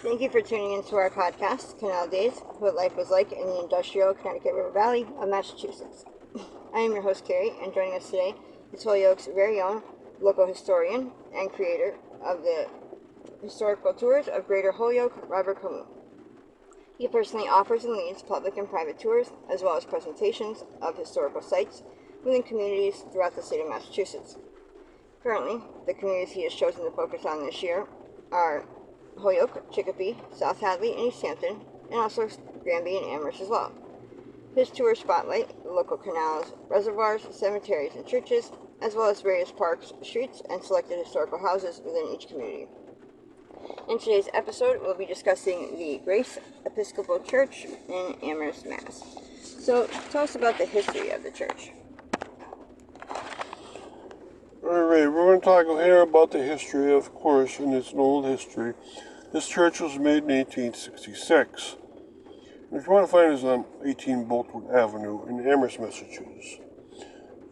Thank you for tuning into our podcast, Canal Days, what life was like in the industrial Connecticut River Valley of Massachusetts. I am your host, Carrie, and joining us today is Holyoke's very own local historian and creator of the historical tours of Greater Holyoke, Robert Camus. He personally offers and leads public and private tours, as well as presentations of historical sites within communities throughout the state of Massachusetts. Currently, the communities he has chosen to focus on this year are Holyoke, Chicopee, South Hadley, and East Hampton, and also Granby and Amherst as well. His tours spotlight local canals, reservoirs, cemeteries, and churches, as well as various parks, streets, and selected historical houses within each community. In today's episode, we'll be discussing the Grace Episcopal Church in Amherst, Mass. So, tell us about the history of the church. Alright, we're going to talk here about the history, of course, and it's an old history. This church was made in 1866. And if you want to find us on 18 Boltwood Avenue in Amherst, Massachusetts.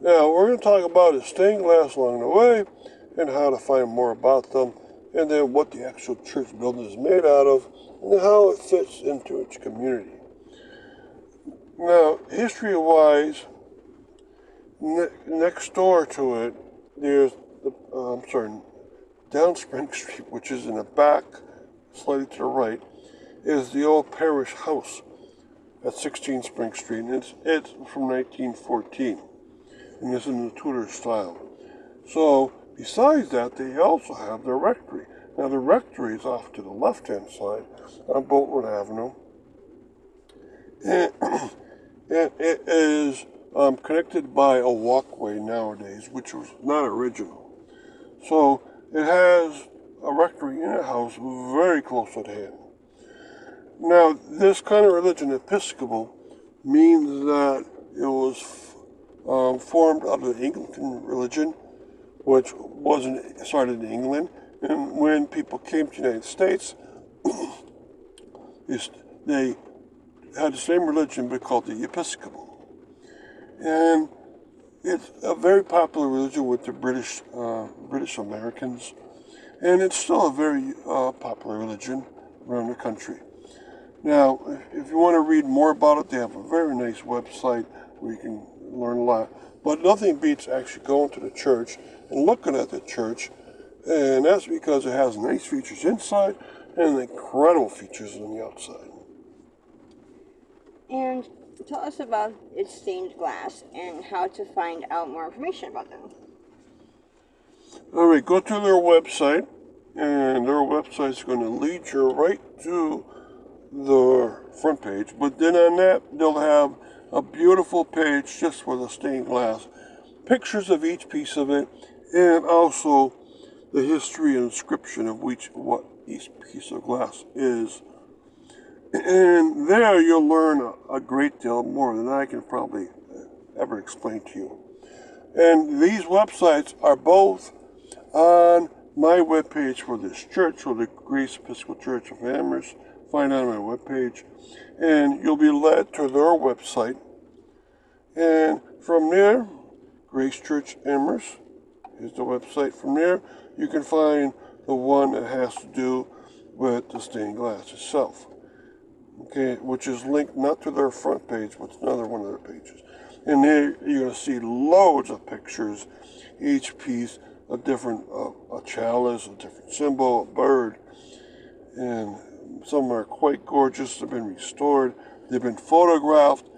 Now, we're going to talk about the stained glass along the way, and how to find more about them, and then what the actual church building is made out of, and how it fits into its community. Now, history-wise, next door to it, there's down Spring Street, which is in the back, slightly to the right, is the old parish house at 16 Spring Street, and it's from 1914, and it's in the Tudor style. So, besides that, they also have the rectory. Now, the rectory is off to the left-hand side on Boltwood Avenue, and it is connected by a walkway nowadays, which was not original. So it has a rectory in a house very close at hand. Now, this kind of religion, Episcopal, means that it was formed out of the Anglican religion, which wasn't started in England. And when people came to the United States, they had the same religion but called the Episcopal. And it's a very popular religion with the British Americans, and it's still a very popular religion around the country. Now, if you want to read more about it, they have a very nice website where you can learn a lot. But nothing beats actually going to the church and looking at the church, and that's because it has nice features inside and incredible features on the outside. And tell us about its stained glass and how to find out more information about them. Alright, go to their website, and their website is going to lead you right to the front page. But then on that, they'll have a beautiful page just for the stained glass. Pictures of each piece of it, and also the history and inscription of what each piece of glass is. And there you'll learn a great deal more than I can probably ever explain to you. And these websites are both on my webpage for this church, or the Grace Episcopal Church of Amherst. Find it on my webpage. And you'll be led to their website. And from there, Grace Church Amherst is the website. From there, you can find the one that has to do with the stained glass itself. Okay, which is linked not to their front page, but to another one of their pages. And there you're going to see loads of pictures, each piece a different, a chalice, a different symbol, a bird, and some are quite gorgeous. They've been restored. They've been photographed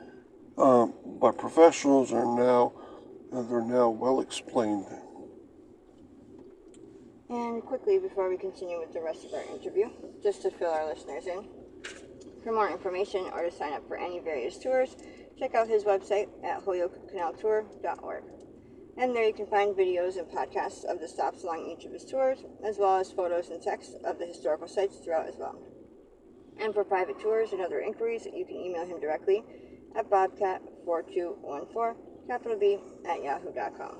by professionals, and they're now well explained. And quickly, before we continue with the rest of our interview, just to fill our listeners in, for more information or to sign up for any various tours, check out his website at holyokecanaltour.org. And there you can find videos and podcasts of the stops along each of his tours, as well as photos and text of the historical sites throughout as well. And for private tours and other inquiries, you can email him directly at bobcat4214, capital B, @yahoo.com.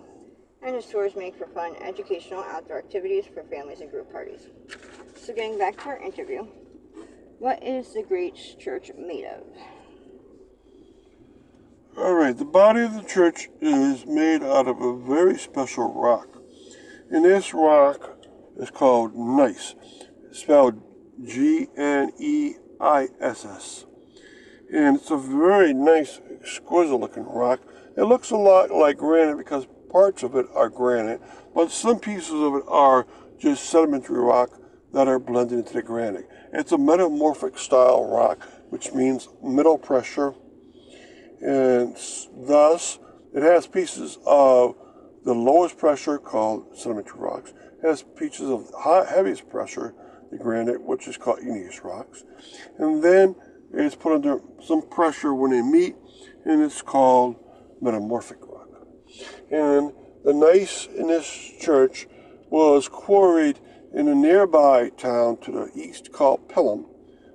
And his tours make for fun, educational outdoor activities for families and group parties. So getting back to our interview, what is the Grace Church made of? Alright, the body of the church is made out of a very special rock. And this rock is called gneiss, spelled Gneiss. And it's a very nice, exquisite looking rock. It looks a lot like granite because parts of it are granite, but some pieces of it are just sedimentary rock that are blended into the granite. It's a metamorphic style rock, which means middle pressure, and thus it has pieces of the lowest pressure called sedimentary rocks, it has pieces of heaviest pressure, the granite, which is called igneous rocks, and then it's put under some pressure when they meet, and it's called metamorphic rock. And the gneiss in this church was quarried in a nearby town to the east called Pelham.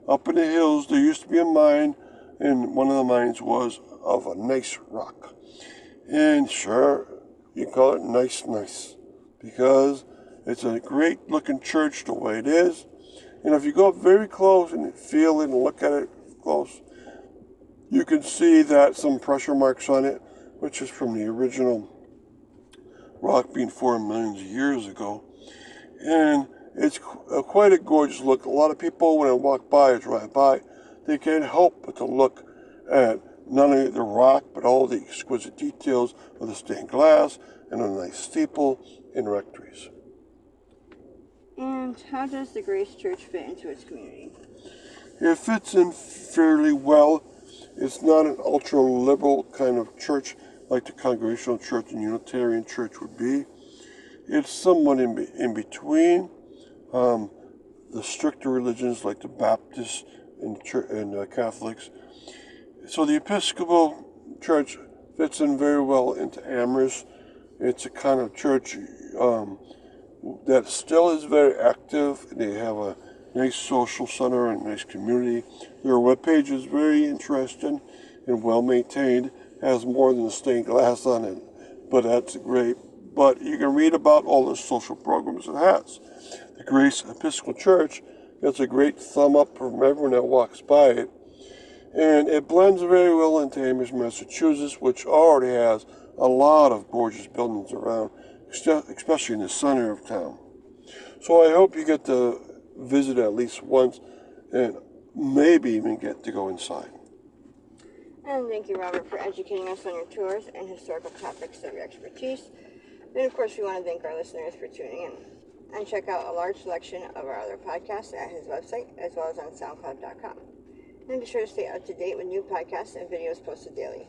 Up in the hills, there used to be a mine, and one of the mines was of a gneiss rock. And sure, you call it nice, because it's a great looking church the way it is. And if you go up very close and feel it and look at it close, you can see that some pressure marks on it, which is from the original rock being formed millions of years ago. And it's quite a gorgeous look. A lot of people, when they walk by or drive by, they can't help but to look at not only the rock, but all the exquisite details of the stained glass and a nice steeple and rectories. And how does the Grace Church fit into its community? It fits in fairly well. It's not an ultra-liberal kind of church like the Congregational Church and Unitarian Church would be. It's somewhat in between the stricter religions like the Baptists and Catholics. So the Episcopal Church fits in very well into Amherst. It's a kind of church that still is very active. They have a nice social center and nice community. Their webpage is very interesting and well maintained. Has more than stained glass on it, but that's great. But you can read about all the social programs it has. The Grace Episcopal Church gets a great thumb up from everyone that walks by it, and it blends very well into Amherst, Massachusetts, which already has a lot of gorgeous buildings around, especially in the center of town. So I hope you get to visit at least once and maybe even get to go inside. And thank you, Robert, for educating us on your tours and historical topics of your expertise. And of course, we want to thank our listeners for tuning in. And check out a large selection of our other podcasts at his website, as well as on SoundCloud.com. And be sure to stay up to date with new podcasts and videos posted daily.